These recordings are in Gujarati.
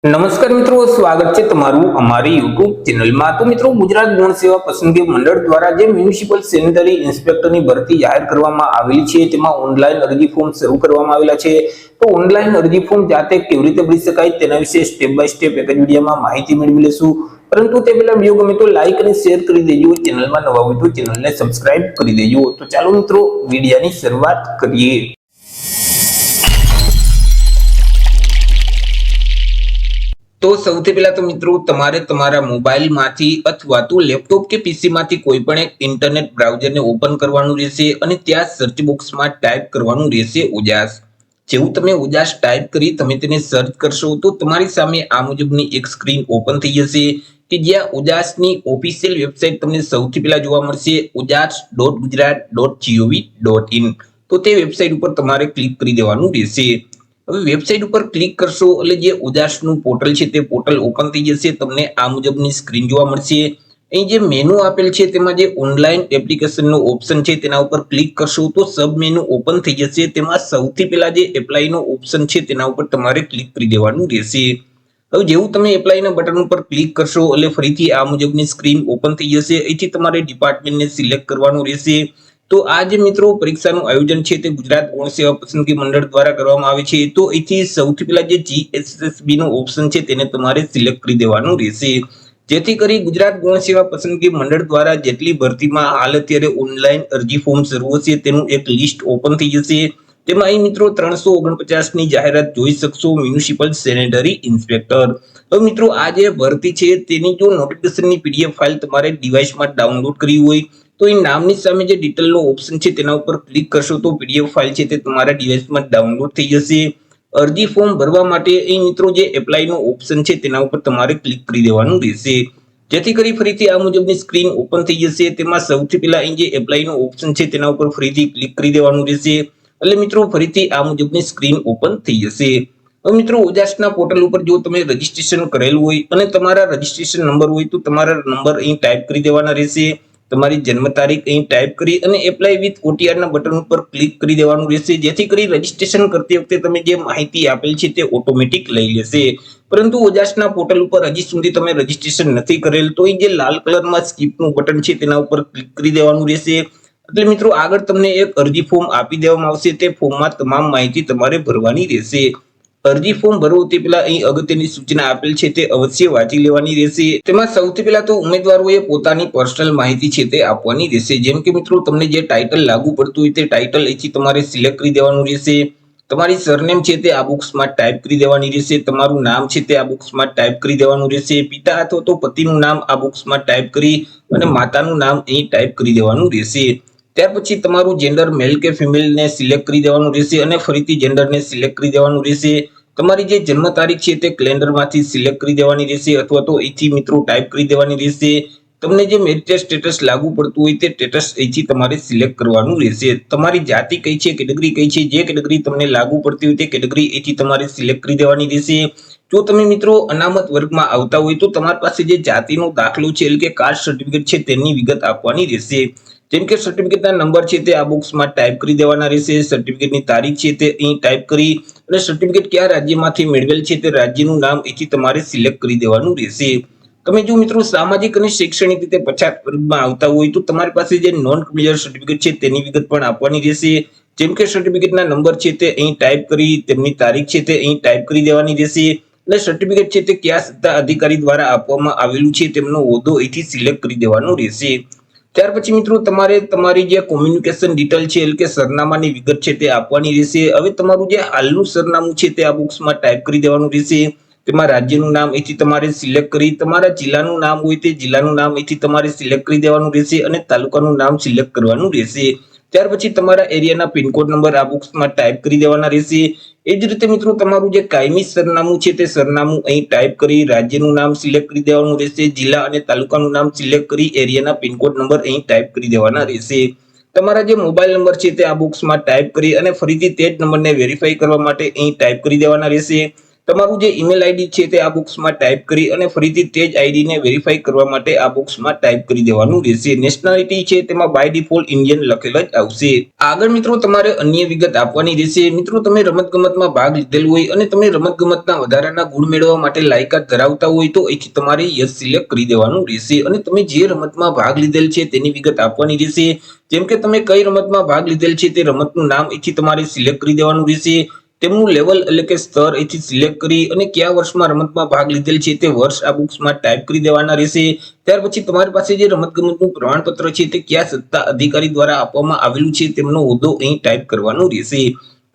નમસ્કાર મિત્રો, સ્વાગત છે તમારું અમારી યુટ્યુબ ચેનલમાં। તો મિત્રો, ગુજરાત ગૌણ સેવા પસંદગી મંડળ દ્વારા જે મ્યુનિસિપલ સેનેટરી ઇન્સ્પેક્ટરની ભરતી જાહેર કરવામાં આવેલી છે, તેમાં ઓનલાઈન અરજી ફોર્મ શરૂ કરવામાં આવેલા છે। તો ઓનલાઈન અરજી ફોર્મ જાતે કેવી રીતે ભરી શકાય તેના વિશે સ્ટેપ બાય સ્ટેપ એક જ વિડીયોમાં માહિતી મેળવી લેશું। પરંતુ તે પહેલા વિડીયો ગમે તો લાઈક અને શેર કરી દેજો, ચેનલમાં નવા હોય તો ચેનલને સબસ્ક્રાઇબ કરી દેજો। તો ચાલો મિત્રો, વિડીયોની શરૂઆત કરીએ। તો સૌથી પહેલા તો મિત્રો, તમારે તમારા મોબાઈલમાંથી અથવા તો લેપટોપ કે પીસીમાંથી કોઈ પણ એક ઇન્ટરનેટ બ્રાઉઝરને ઓપન કરવાનું રહેશે અને ત્યાં સર્ચ બોક્સમાં ટાઈપ કરવાનું રહેશે ઉજાસ। જેવું તમે ઉજાસ ટાઈપ કરી તમે તેને સર્ચ કરશો તો તમારી સામે આ મુજબની એક સ્ક્રીન ઓપન થઈ જશે કે જ્યાં ઉજાસની ઓફિશિયલ વેબસાઇટ તમને સૌથી પહેલા જોવા મળશે, ujas.gujarat.gov.in। તો તે વેબસાઇટ ઉપર તમારે ક્લિક કરી દેવાનું રહેશે। હવે વેબસાઇટ ઉપર ક્લિક કરશો એટલે જે ઉજાસનું પોર્ટલ છે તે પોર્ટલ ઓપન થઈ જશે। તમને આ મુજબની સ્ક્રીન જોવા મળશે। અહીં જે મેનુ આપેલ છે તેમાં જે ઓનલાઈન એપ્લિકેશનનો ઓપ્શન છે તેના ઉપર ક્લિક કરશો તો સબ મેનુ ઓપન થઈ જશે। તેમાં સૌથી પહેલા જે એપ્લાયનો ઓપ્શન છે તેના ઉપર તમારે ક્લિક કરી દેવાનું રહેશે। હવે જેવું તમે એપ્લાયના બટન ઉપર ક્લિક કરશો એટલે ફરીથી આ મુજબની સ્ક્રીન ઓપન થઈ જશે। અહીંથી તમારે ડિપાર્ટમેન્ટને સિલેક્ટ કરવાનું રહેશે। તો આ જે મિત્રો પરીક્ષાનું આયોજન છે તે ગુજરાત ગૌણ સેવા પસંદગી મંડળ દ્વારા કરવામાં આવે છે। તો અહીંથી સૌથી પહેલા જે જીએસએસબી નો ઓપ્શન છે તેને તમારે સિલેક્ટ કરી દેવાનું રહેશે, જેથી કરી ગુજરાત ગૌણ સેવા પસંદગી મંડળ દ્વારા જેટલી ભરતીમાં હાલ અત્યારે ઓનલાઈન અરજી ફોર્મ શરૂ હશે તેનું એક લિસ્ટ ઓપન થઈ જશે। તેમાં અહીં મિત્રો 349 ની જાહેરાત જોઈ શકશો, મ્યુનિસિપલ સેનેટરી ઇન્સ્પેક્ટર। હવે મિત્રો, આ જે ભરતી છે તેની જો નોટિફિકેશનની પીડીએફ ફાઇલ તમારે ડિવાઇસમાં ડાઉનલોડ કરવી હોય તો અહીં નામની સામે જે ડિટેલનો ઓપ્શન છે તેના ઉપર ક્લિક કરશો તો પીડીએફ ફાઇલ છે તે તમારા ડિવાઇસમાં ડાઉનલોડ થઈ જશે। અરજી ફોર્મ ભરવા માટે અહીં મિત્રો જે એપ્લાયનો ઓપ્શન છે તેના ઉપર તમારે ક્લિક કરી દેવાનું રહેશે, જેથી કરી ફરીથી આ મુજબની સ્ક્રીન ઓપન થઈ જશે। તેમાં સૌથી પહેલા અહીં જે એપ્લાયનો ઓપ્શન છે તેના ઉપર ફરીથી ક્લિક કરી દેવાનું રહેશે એટલે મિત્રો ફરીથી આ મુજબની સ્ક્રીન ઓપન થઈ જશે। હવે મિત્રો, ઉજાસના પોર્ટલ ઉપર જો તમે રજીસ્ટ્રેશન કરેલું હોય અને તમારા રજીસ્ટ્રેશન નંબર હોય તો તમારા નંબર અહીં ટાઈપ કરી દેવાના રહેશે, તમારી જન્મ તારીખ અહીં ટાઈપ કરી અને એપ્લાય વિથ ઓટીઆર ના બટન ઉપર ક્લિક કરી દેવાનું રહેશે, જેથી કરી રજીસ્ટ્રેશન કરતી વખતે તમે જે માહિતી આપેલ છે તે ઓટોમેટિક લઈ લેશે। પરંતુ ઉજાસના પોર્ટલ ઉપર હજી સુધી તમે રજીસ્ટ્રેશન નથી કરેલ તો અહીં જે લાલ કલરમાં સ્કીપનું બટન છે તેના ઉપર ક્લિક કરી દેવાનું રહેશે। એટલે મિત્રો, આગળ તમને એક અરજી ફોર્મ આપી દેવામાં આવશે, તે ફોર્મમાં તમામ માહિતી તમારે ભરવાની રહેશે। અરજી ફોર્મ ભરવું તે પહેલા અહીં અગત્યની સૂચના આપેલ છે તે અવશ્ય વાંચી લેવાની રહેશે। તેમાં સૌથી પહેલા તો ઉમેદવારોએ પોતાની પર્સનલ માહિતી છે તે આપવાની રહેશે, જેમ કે મિત્રો તમને જે ટાઇટલ લાગુ પડતું હોય તે ટાઇટલ અહીંથી તમારે સિલેક્ટ કરી દેવાનું રહેશે। તમારી સરનેમ છે તે આ બોક્સમાં ટાઈપ કરી દેવાની રહેશે, તમારું નામ છે તે આ બોક્સમાં ટાઈપ કરી દેવાનું રહેશે, પિતા અથવા તો પતિનું નામ આ બોક્સમાં ટાઈપ કરી અને માતાનું નામ અહીં ટાઈપ કરી દેવાનું રહેશે। ત્યાર પછી તમારું જેન્ડર મેલ કે ફિમેલ ને સિલેક્ટ કરી દેવાનું રહેશે અને ફરીથી જેન્ડરને સિલેક્ટ કરી દેવાનું રહેશે। તમારી જે જન્મ તારીખ છે તે કેલેન્ડરમાંથી સિલેક્ટ કરી દેવાની રહેશે અથવા તો અહીંથી મિત્રો ટાઈપ કરી દેવાની રહેશે। તમને જે મેરિટલ સ્ટેટસ લાગુ પડતું હોય તે સ્ટેટસ અહીંથી તમારે સિલેક્ટ કરવાનું રહેશે। તમારી જાતિ કઈ છે, કેટેગરી કઈ છે, જે કેટેગરી તમને લાગુ પડતી હોય તે કેટેગરી અહીંથી તમારે સિલેક્ટ કરી દેવાની રહેશે। જો તમે મિત્રો અનામત વર્ગમાં આવતા હોય તો તમારી પાસે જે જાતિનો દાખલો છે એટલે કે કાસ્ટ સર્ટિફિકેટ છે તેની વિગત આપવાની રહેશે, જેમ કે સર્ટિફિકેટના નંબર છે તે આ બોક્સમાં ટાઈપ કરી દેવાના રહેશે, સર્ટિફિકેટની તારીખ છે તે અહીં ટાઈપ કરી અને સર્ટિફિકેટ કયા રાજ્યમાંથી મેળવેલ છે તે રાજ્યનું નામ અહીંથી તમારે સિલેક્ટ કરી દેવાનું રહેશે। તમે જો મિત્રો સામાજિક અને શૈક્ષણિક રીતે પછાત વર્ગમાં આવતા હોય તો તમારી પાસે જે નોન ક્રિમિનલ સર્ટિફિકેટ છે તેની વિગત પણ આપવાની રહેશે, જેમ કે સર્ટિફિકેટના નંબર છે તે અહીં ટાઈપ કરી તેમની તારીખ છે તે અહીં ટાઈપ કરી દેવાની રહેશે અને સર્ટિફિકેટ છે તે કયા સત્તા અધિકારી દ્વારા આપવામાં આવેલું છે તેમનો હોદ્દો અહીંથી સિલેક્ટ કરી દેવાનો રહેશે। ત્યાર પછી મિત્રો તમારે તમારી જે કોમ્યુનિકેશન ડિટેલ છે એટલે કે સરનામાની વિગત છે તે આપવાની રહેશે। હવે તમારું જે હાલનું સરનામું છે તે આ બોક્સમાં ટાઈપ કરી દેવાનું રહેશે, તેમાં રાજ્યનું નામ અહીંથી તમારે સિલેક્ટ કરી તમારા જિલ્લાનું નામ હોય તે જિલ્લાનું નામ અહીંથી તમારે સિલેક્ટ કરી દેવાનું રહેશે અને તાલુકાનું નામ સિલેક્ટ કરવાનું રહેશે। ત્યાર પછી તમારા એરિયાના પિનકોડ નંબર આ બોક્સમાં ટાઈપ કરી દેવાના રહેશે। એ જ રીતે મિત્રો તમારું જે કાયમી સરનામું છે તે સરનામું અહીં ટાઈપ કરી રાજ્યનું નામ સિલેક્ટ કરી દેવાનું રહેશે, જિલ્લા અને તાલુકાનું નામ સિલેક્ટ કરી એરિયાના પિનકોડ નંબર અહીં ટાઈપ કરી દેવાના રહેશે। તમારા જે મોબાઈલ નંબર છે તે આ બોક્સમાં ટાઈપ કરી અને ફરીથી તે જ નંબરને વેરીફાઈ કરવા માટે અહીં ટાઈપ કરી દેવાના રહેશે। તમારું જે ઈમેલ આઈડી છે તે આ બોક્સમાં ટાઈપ કરી અને ફરીથી તે જ આઈડીને વેરીફાઈ કરવા માટે આ બોક્સમાં ટાઈપ કરી દેવાનું રહેશે. નેશનાલિટી છે તેમાં બાય ડિફોલ્ટ ઇન્ડિયન લખેલ જ આવશે. આગળ મિત્રો તમારે અન્ય વિગત આપવાની રહેશે. મિત્રો તમે રમતગમતમાં ભાગ લીધેલ હોય અને તમે રમતગમતના વધારાના ગુણ મેળવવા માટે લાયકાત ધરાવતા હોય તો અહીંથી તમારે યસ સિલેક્ટ કરી દેવાનું રહેશે અને તમે જે રમતમાં ભાગ લીધેલ છે તેની વિગત આપવાની રહેશે. જેમ કે તમે કઈ રમતમાં ભાગ લીધેલ છે તે રમતનું નામ અહીંથી તમારે સિલેક્ટ કરી દેવાનું રહેશે. તેમનું લેવલ એટલે કે સ્તર અહીંથી સિલેક્ટ કરી અને કયા વર્ષમાં રમતમાં ભાગ લીધેલ છે તે વર્ષ આ બોક્સમાં ટાઈપ કરી દેવાના રહેશે. ત્યાર પછી તમારી પાસે જે રમતગમતનું પ્રમાણપત્ર છે તે કયા સત્તા અધિકારી દ્વારા આપવામાં આવેલું છે તેમનો હોદ્દો અહીં ટાઈપ કરવાનો રહેશે.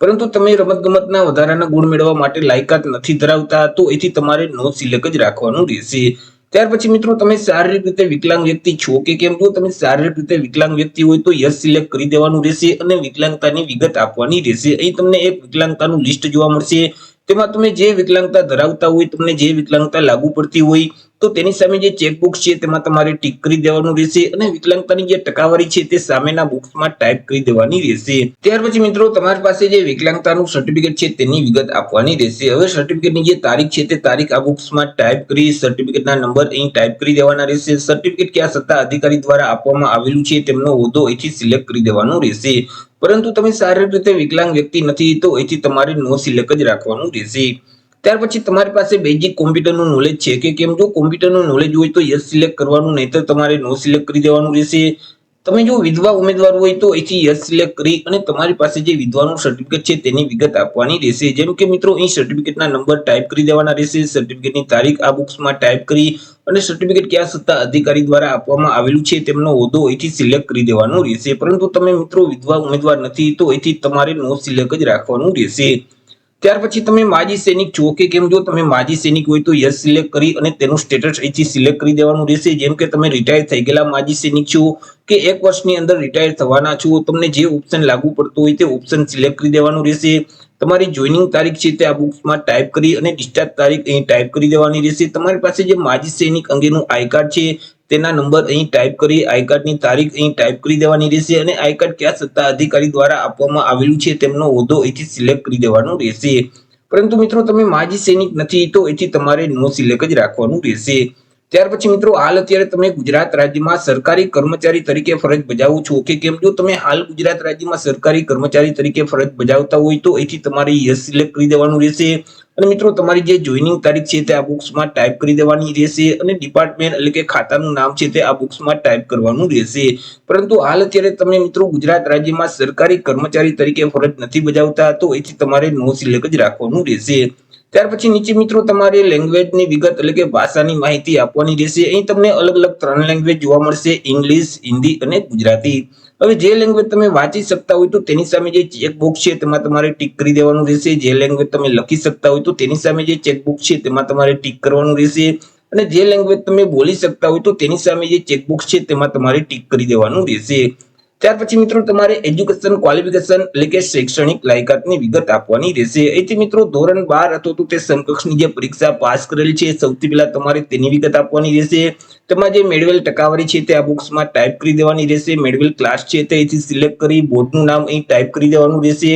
પરંતુ તમે રમતગમતના વધારાના ગુણ મેળવવા માટે લાયકાત નથી ધરાવતા તો અહીંથી તમારે નો સિલેક્ટ જ રાખવાનું રહેશે. ત્યાર પછી મિત્રો તમે શારીરિક રીતે વિકલાંગ વ્યક્તિ છો કે કેમ? જો તમે શારીરિક રીતે વિકલાંગ વ્યક્તિ હોય તો યસ સિલેક્ટ કરી દેવાનું રહેશે અને વિકલાંગતાની વિગત આપવાની રહેશે. અહીં તમને એક વિકલાંગતાનું લિસ્ટ જોવા મળશે. તેમાં તમે જે વિકલાંગતા ધરાવતા હોય, તમને જે વિકલાંગતા લાગુ પડતી હોય તો તેની સામે જે ચેકબોક્સ છે તેમાં તમારે ટીક કરી દેવાનું રહેશે અને વિકલાંગતાની જે ટકાવારી છે તે સામેના બોક્સમાં ટાઈપ કરી દેવાની રહેશે. ત્યાર પછી મિત્રો તમારી પાસે જે વિકલાંગતાનું સર્ટિફિકેટ છે તેની વિગત આપવાની રહેશે. હવે સર્ટિફિકેટની જે તારીખ છે તે તારીખ આ બોક્સમાં ટાઈપ કરી સર્ટિફિકેટના નંબર અહીં ટાઈપ કરી દેવાના રહેશે. સર્ટિફિકેટ કયા સત્તા અધિકારી દ્વારા આપવામાં આવેલું છે તેમનો હોદ્દો અહીંથી સિલેક્ટ કરી દેવાનો રહેશે. પરંતુ તમે શારીરિક રીતે વિકલાંગ વ્યક્તિ નથી તો અહીંથી તમારે નો સિલેક્ટ જ રાખવાનું રહેશે. ત્યાર પછી તમારી પાસે બેઝિક કોમ્પ્યુટરનું નોલેજ છે કે કેમ? જો કોમ્પ્યુટરનું નોલેજ હોય તો યસ સિલેક્ટ કરવાનું, નહીતર તમારે નો સિલેક્ટ કરી દેવાનું રહેશે. તમે જો વિધવા ઉમેદવાર હોય તો અહીંથી યસ સિલેક્ટ કરી અને તમારી પાસે જે વિધવાનું સર્ટિફિકેટ છે તેની વિગત આપવાની રહેશે. જેમ કે મિત્રો અહીં સર્ટિફિકેટના નંબર ટાઈપ કરી દેવાના રહેશે. સર્ટિફિકેટની તારીખ આ બોક્સમાં ટાઈપ કરી અને સર્ટિફિકેટ કયા સત્તા અધિકારી દ્વારા આપવામાં આવેલું છે તેમનો હોદ્દો અહીંથી સિલેક્ટ કરી દેવાનો રહેશે. પરંતુ તમે મિત્રો વિધવા ઉમેદવાર નથી તો અહીંથી તમારે નો સિલેક્ટ જ રાખવાનું રહેશે. ત્યાર પછી તમે માજી સૈનિક છો કે કેમ? જો તમે માજી સૈનિક હોય તો યસ સિલેક્ટ કરી અને તેનું સ્ટેટસ અહીંથી સિલેક્ટ કરી દેવાનું રહેશે. જેમ કે તમે રિટાયર થઈ ગયેલા માજી સૈનિક છો કે 1 વર્ષની અંદર રિટાયર થવાના છો, તમને જે ઓપ્શન લાગુ પડતો હોય તે ઓપ્શન સિલેક્ટ કરી દેવાનું રહેશે. તમારી જોઈનિંગ તારીખ છે તે આ બોક્સમાં ટાઈપ કરી અને ડિસ્ચાર્જ તારીખ અહીં ટાઈપ કરી દેવાની રહેશે. તમારી પાસે જે માજી સૈનિક અંગેનું આઈ કાર્ડ છે તેના નંબર અહીં ટાઈપ કરી આઈ કાર્ડની તારીખ અહીં ટાઈપ કરી દેવાની રહેશે અને આઈ કાર્ડ કયા સત્તા અધિકારી દ્વારા આપવામાં આવેલું છે તેમનો હોદ્દો અહીંથી સિલેક્ટ કરી દેવાનો રહેશે. પરંતુ મિત્રો તમે માજી સૈનિક નથી તો અહીંથી તમારે નો સિલેક્ટ જ રાખવાનું રહેશે. ત્યાર પછી મિત્રો હાલ અત્યારે તમે ગુજરાત રાજ્યમાં સરકારી કર્મચારી તરીકે ફરજ બજાવો છો કે કેમ? જો તમે હાલ ગુજરાત રાજ્યમાં સરકારી કર્મચારી તરીકે ફરજ બજાવતા હોય તો અહીંથી તમારે યસ સિલેક્ટ કરી દેવાનું રહેશે. અને મિત્રો તમારી જે જોઈનિંગ તારીખ છે તે આ બોક્સમાં ટાઈપ કરી દેવાની રહેશે અને ડિપાર્ટમેન્ટ એટલે કે ખાતાનું નામ છે તે આ બોક્સમાં ટાઈપ કરવાનું રહેશે. પરંતુ હાલ અત્યારે તમે મિત્રો ગુજરાત રાજ્યમાં સરકારી કર્મચારી તરીકે ફરજ નથી બજાવતા તો અહીંથી તમારે નો સિલેક્ટ જ રાખવાનું રહેશે. ત્યાર પછી નીચે મિત્રો તમારે લેંગ્વેજની વિગત એટલે કે ભાષાની માહિતી આપવાની રહેશે. અહીં તમને અલગ અલગ 3 લેંગ્વેજ જોવા મળશે: ઇંગ્લિશ, હિન્દી અને ગુજરાતી. હવે જે લેંગ્વેજ તમે વાંચી શકતા હોય તો તેની સામે જે ચેકબોક્સ છે તેમાં તમારે ટીક કરી દેવાનું રહેશે. જે લેંગ્વેજ તમે લખી શકતા હોય તો તેની સામે જે ચેકબોક્સ છે તેમાં તમારે ટીક કરવાનું રહેશે. અને જે લેંગ્વેજ તમે બોલી શકતા હોય તો તેની સામે જે ચેકબોક્સ છે તેમાં તમારે ટીક કરી દેવાનું રહેશે. ત્યાર પછી મિત્રો તમારે એજ્યુકેશન ક્વોલિફિકેશન એટલે કે શૈક્ષણિક લાયકાતની વિગત આપવાની રહેશે. અહીંથી મિત્રો ધોરણ 12 અથવા તો તે સમકક્ષની જે પરીક્ષા પાસ કરેલ છે સૌથી પહેલા તમારે તેની વિગત આપવાની રહેશે. તેમાં જે મેળવેલ ટકાવારી છે તે આ બોક્સમાં ટાઈપ કરી દેવાની રહેશે. મેળવેલ ક્લાસ છે તે અહીંથી સિલેક્ટ કરી બોર્ડનું નામ અહીં ટાઈપ કરી દેવાનું રહેશે.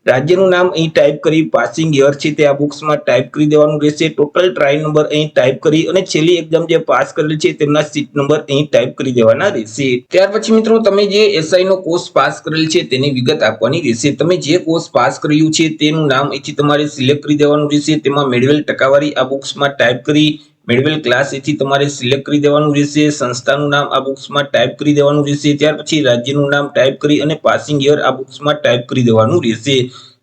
રાજ્યનું નામ અહીં ટાઈપ કરી પાસિંગ યર છે તે આ બોક્સમાં ટાઈપ કરી દેવાનું રહેશે. ટોટલ ટ્રાય નંબર અહીં ટાઈપ કરી અને છેલ્લી એક્ઝામ જે પાસ કરેલ છે તેમના સીટ નંબર અહીં ટાઈપ કરી દેવાના રહેશે. ત્યાર પછી મિત્રો તમે જે એસઆઈ નો કોર્સ પાસ કરેલ છે તેની વિગત આપવાની રહેશે. તમે જે કોર્સ પાસ કર્યું છે તેનું નામ અહીંથી તમારે સિલેક્ટ કરી દેવાનું રહેશે. તેમાં મેળવેલ ટકાવારી આ બોક્સમાં ટાઈપ કરી મેળવેલ ક્લાસ અહીંથી તમારે સિલેક્ટ કરી દેવાનું રહેશે. સંસ્થાનું નામ આ બોક્સમાં ટાઈપ કરી દેવાનું રહેશે. ત્યાર પછી રાજ્યનું નામ ટાઈપ કરી અને પાસિંગ યર આ બોક્સમાં ટાઈપ કરી દેવાનું રહેશે.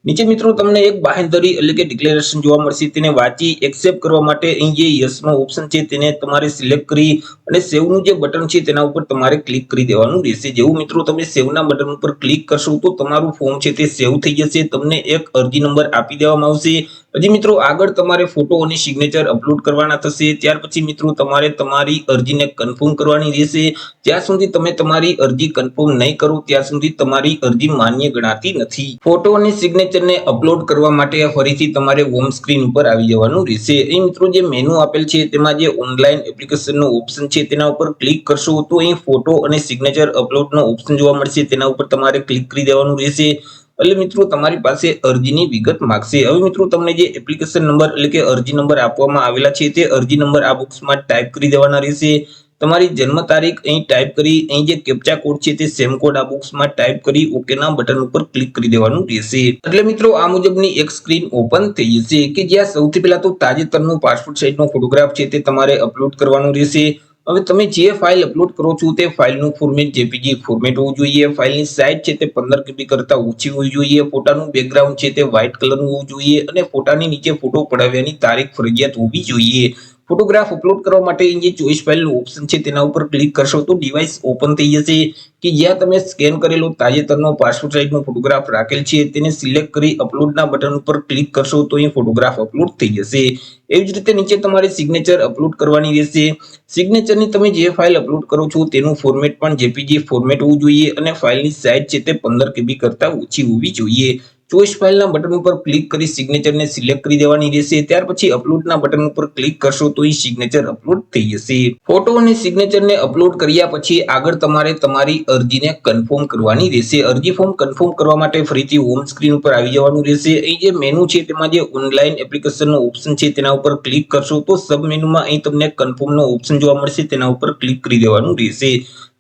નીચે મિત્રો તમને એક બાંહેધરી એટલે કે ડિક્લેરેશન જોવા મળશે. તેને વાંચી એક્સેપ્ટ કરવા માટે અહીં જે યસ નો ઓપ્શન છે તેને તમારે સિલેક્ટ કરી અને સેવ નું જે બટન છે તેના ઉપર તમારે ક્લિક કરી દેવાનું રહેશે. જેવું મિત્રો તમે સેવ ના બટન ઉપર ક્લિક કરશો તો તમારું ફોર્મ છે તે સેવ થઈ જશે. તમને એક અરજી નંબર આપી દેવામાં આવશે. હજી મિત્રો આગળ તમારે ફોટો અને સિગ્નેચર અપલોડ કરવાના થશે. ત્યાર પછી મિત્રો તમારે તમારી અરજીને કન્ફર્મ કરવાની રહેશે. જ્યાં સુધી તમે તમારી અરજી કન્ફર્મ નહીં કરો ત્યાં સુધી તમારી અરજી માન્ય ગણાતી નથી. ફોટો અને સિગ્નેચરને અપલોડ કરવા માટે ફરીથી તમારે હોમ સ્ક્રીન ઉપર આવી જવાનું રહેશે. અહીં મિત્રો જે મેનુ આપેલ છે તેમાં જે ઓનલાઈન એપ્લિકેશનનો ઓપ્શન છે તેના ઉપર ક્લિક કરશો તો અહીં ફોટો અને સિગ્નેચર અપલોડનો ઓપ્શન જોવા મળશે. તેના ઉપર તમારે ક્લિક કરી દેવાનું રહેશે. એટલે મિત્રો તમારી પાસે અરજીની વિગત માંગશે। હવે મિત્રો તમને જે એપ્લિકેશન નંબર એટલે કે અરજી નંબર આપવામાં આવેલા છે તે અરજી નંબર આ બોક્સમાં ટાઈપ કરી દેવાના રહેશે। તમારી જન્મ તારીખ અહીં ટાઈપ કરી અહીં જે કેપ્ચા કોડ છે તે સેમ કોડ આ બોક્સમાં ટાઈપ કરી ઓકે ના બટન ઉપર ક્લિક કરી દેવાનું રહેશે। એટલે મિત્રો આ મુજબની એક સ્ક્રીન ઓપન થઈ જશે કે જ્યાં સૌથી પહેલા તો તાજેતરનો પાસપોર્ટ સાઇઝનો ફોટોગ્રાફ છે તે તમારે અપલોડ કરવાનો રહેશે। હવે તમે જે ફાઇલ અપલોડ કરો છો તે ફાઇલનું ફોર્મેટ જેપીજી ફોર્મેટ હોવું જોઈએ। ફાઇલની સાઇઝ છે તે 15 KB કરતા ઓછી હોવી જોઈએ। ફોટાનું બેકગ્રાઉન્ડ છે તે વ્હાઇટ કલરનું હોવું જોઈએ અને ફોટાની નીચે ફોટો પડાવવાની તારીખ ફરજિયાત હોવી જોઈએ। ફોટોગ્રાફ અપલોડ કરવા માટે જે ચોઈસ ફાઇલનું ઓપ્શન છે તેના ઉપર ક્લિક કરશો તો ડિવાઇસ ઓપન થઈ જશે કે જ્યાં તમે સ્કેન કરેલો તાજેતરનો પાસપોર્ટ સાઇઝનો ફોટોગ્રાફ રાખેલ છે તેને સિલેક્ટ કરી અપલોડના બટન ઉપર ક્લિક કરશો તો અહીં ફોટોગ્રાફ અપલોડ થઈ જશે। એવી જ રીતે નીચે તમારે સિગ્નેચર અપલોડ કરવાની રહેશે। સિગ્નેચરની તમે જે ફાઇલ અપલોડ કરો છો તેનું ફોર્મેટ પણ જેપીજી ફોર્મેટ હોવું જોઈએ અને ફાઇલની સાઇઝ છે તે 15 KB કરતા ઓછી હોવી જોઈએ। ચોઈસ ફાઇલના બટન ઉપર ક્લિક કરી સિગ્નેચરને સિલેક્ટ કરી દેવાની રહેશે। ત્યાર પછી અપલોડના બટન ઉપર ક્લિક કરશો તો અહીં સિગ્નેચર અપલોડ થઈ જશે। ફોટો અને સિગ્નેચરને અપલોડ કર્યા પછી આગળ તમારે તમારી અરજીને કન્ફર્મ કરવાની રહેશે। અરજી ફોર્મ કન્ફર્મ કરવા માટે ફરીથી હોમ સ્ક્રીન ઉપર આવી જવાનું રહેશે। અહીં જે મેનુ છે તેમાં જે ઓનલાઈન એપ્લિકેશનનો ઓપ્શન છે તેના ઉપર ક્લિક કરશો તો સબ મેનુમાં અહીં તમને કન્ફર્મનો ઓપ્શન જોવા મળશે તેના ઉપર ક્લિક કરી દેવાનું રહેશે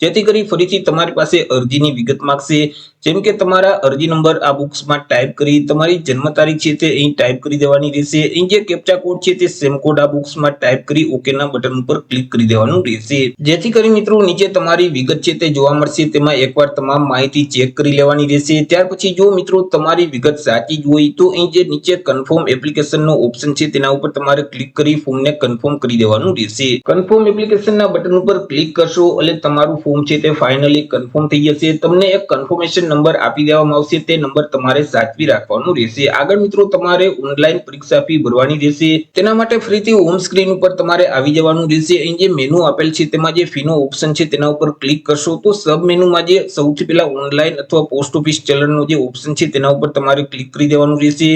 જેથી કરી ફરીથી તમારી પાસે અરજીની વિગત માંગશે। જેમ કે તમારા અરજી નંબર આ બોક્સમાં ટાઈપ કરી તમારી જન્મ તારીખ છે તે અહીં ટાઈપ કરી દેવાની રહેશે। અહીં જે કેપ્ચા કોડ છે તે સેમ કોડ આ બોક્સમાં ટાઈપ કરી ઓકે ના બટન ઉપર ક્લિક કરી દેવાનું રહેશે જેથી કરી મિત્રો નીચે તમારી વિગત છે તે જોવા મળશે। તેમાં એકવાર તમામ માહિતી ચેક કરી લેવાની રહેશે। ત્યાર પછી જો મિત્રો તમારી વિગત સાચી જ હોય તો અહીં જે નીચે કન્ફર્મ એપ્લિકેશનનો ઓપ્શન છે તેના ઉપર તમારે ક્લિક કરી ફોર્મને કન્ફર્મ કરી દેવાનું રહેશે। કન્ફર્મ એપ્લિકેશનના બટન ઉપર ક્લિક કરશો એટલે તમારું ફોર્મ છે તે ફાઇનલી કન્ફર્મ થઈ જશે। તમને એક કન્ફર્મેશન નંબર આપી દેવામાં આવશે તે નંબર તમારે સાચવી રાખવાનો રહેશે। આગળ મિત્રો તમારે ઓનલાઈન પરીક્ષા ફી ભરવાની રહેશે। તેના માટે ફરીથી હોમ સ્ક્રીન ઉપર તમારે આવી જવાનું રહેશે। અહીં જે મેનુ આપેલ છે તેમાં જે ફીનો ઓપ્શન છે તેના ઉપર ક્લિક કરશો તો સબ મેનુમાં જે સૌથી પહેલા ઓનલાઈન અથવા પોસ્ટ ઓફિસ ચલણનો જે ઓપ્શન છે તેના ઉપર તમારે ક્લિક કરી દેવાનું રહેશે।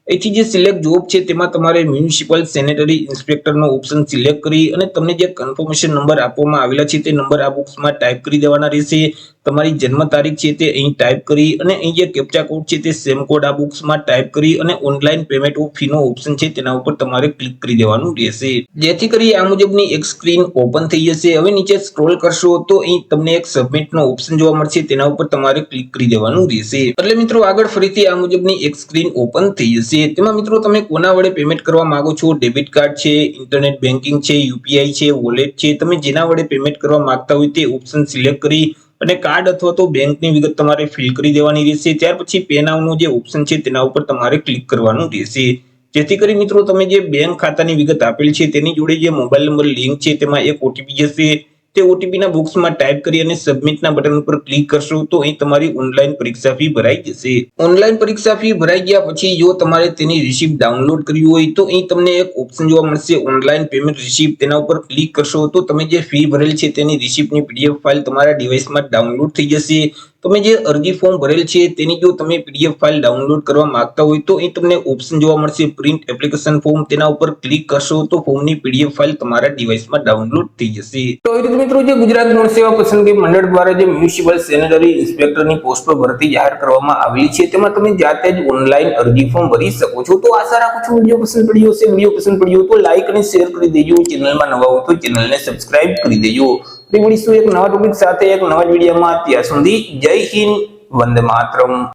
અહીંથી જે સિલેક્ટ જોબ છે તેમાં તમારે મ્યુનિસિપલ સેનેટરી ઇન્સ્પેક્ટરનો ઓપ્શન સિલેક્ટ કરી અને તમને જે કન્ફર્મેશન નંબર આપવામાં આવેલા છે તે નંબર આ બોક્સમાં ટાઈપ કરી દેવાના રહેશે। તમારી જન્મ તારીખ છે તે અહીં ટાઈપ કરી અને અહીં જે કેપ્ચા કોડ છે તે સેમ કોડ આ બોક્સમાં ટાઈપ કરી અને ઓનલાઈન પેમેન્ટ ઓફ ફીનો ઓપ્શન છે તેના ઉપર તમારે ક્લિક કરી દેવાનું રહેશે જેથી કરી આ મુજબની એક સ્ક્રીન ઓપન થઈ જશે। હવે નીચે સ્ક્રોલ કરશો તો અહીં તમને એક સબમિટનો ઓપ્શન જોવા મળશે તેના ઉપર તમારે ક્લિક કરી દેવાનું રહેશે। એટલે મિત્રો આગળ ફરીથી આ મુજબની એક સ્ક્રીન ઓપન થઈ જશે। તેમાં મિત્રો તમે કોના વડે પેમેન્ટ કરવા માંગો છો, ડેબિટ કાર્ડ છે, ઇન્ટરનેટ બેન્કિંગ છે, યુપીઆઈ છે, વોલેટ છે, તમે જેના વડે પેમેન્ટ કરવા માંગતા હોય તે ઓપ્શન સિલેક્ટ કરી અને કાર્ડ અથવા તો બેંકની વિગત તમારે ફિલ કરી દેવાની રહેશે। ત્યાર પછી પે નાઉનો જે ઓપ્શન છે તેના ઉપર તમારે ક્લિક કરવાનું રહેશે જેથી કરી મિત્રો તમે જે બેંક ખાતાની વિગત આપેલ છે તેની જોડે જે મોબાઈલ નંબર લિંક છે તેમાં એક ઓટીપી જશે। તે ઓટીપી ના બોક્સમાં ટાઈપ કરી અને સબમિટના બટન ઉપર ક્લિક કરશો તો અહીં તમારી ઓનલાઈન પરીક્ષા ફી ભરાઈ જશે। ઓનલાઈન પરીક્ષા ફી ભરાઈ ગયા પછી જો તમારે તેની રિસીપ્ટ ડાઉનલોડ કરવી હોય તો અહીં તમને એક ઓપ્શન જોવા મળશે ઓનલાઈન પેમેન્ટ રિસીપ્ટ તેના ઉપર ક્લિક કરશો તો તમે જે ફી ભરેલ છે તેની રિસીપ્ટની પીડીએફ ફાઇલ તમારા ડિવાઇસમાં ડાઉનલોડ થઈ જશે। તમે જે અરજી ફોર્મ ભરેલ છે તેની જો તમે પીડીએફ ફાઇલ ડાઉનલોડ કરવા માંગતા હોય તો અહીં તમને ઓપ્શન જોવા મળશે પ્રિન્ટ એપ્લિકેશન ફોર્મ તેના ઉપર ક્લિક કરશો તો ફોર્મની પીડીએફ ફાઇલ તમારા ડિવાઇસમાં ડાઉનલોડ થઈ જશે। તો એ રીતે મિત્રો જે ગુજરાત ગૌણ સેવા પસંદગી મંડળ દ્વારા જે મ્યુનિસિપલ સેનેટરી ઇન્સ્પેક્ટરની પોસ્ટ પર ભરતી જાહેર કરવામાં આવેલી છે તેમાં તમે જાતે જ ઓનલાઈન અરજી ફોર્મ ભરી શકો છો। તો આશા રાખું છું વિડીયો પસંદ પડ્યો હશે। વિડીયો પસંદ પડ્યો તો લાઈક અને શેર કરી દેજો। ચેનલમાં નવા હોય તો ચેનલને સબસ્ક્રાઇબ કરી દેજો। મળીશું એક નવા ટોપિક સાથે એક નવા વિડીયોમાં। ત્યાં સુધી જય હિન્દ, વંદે માતરમ।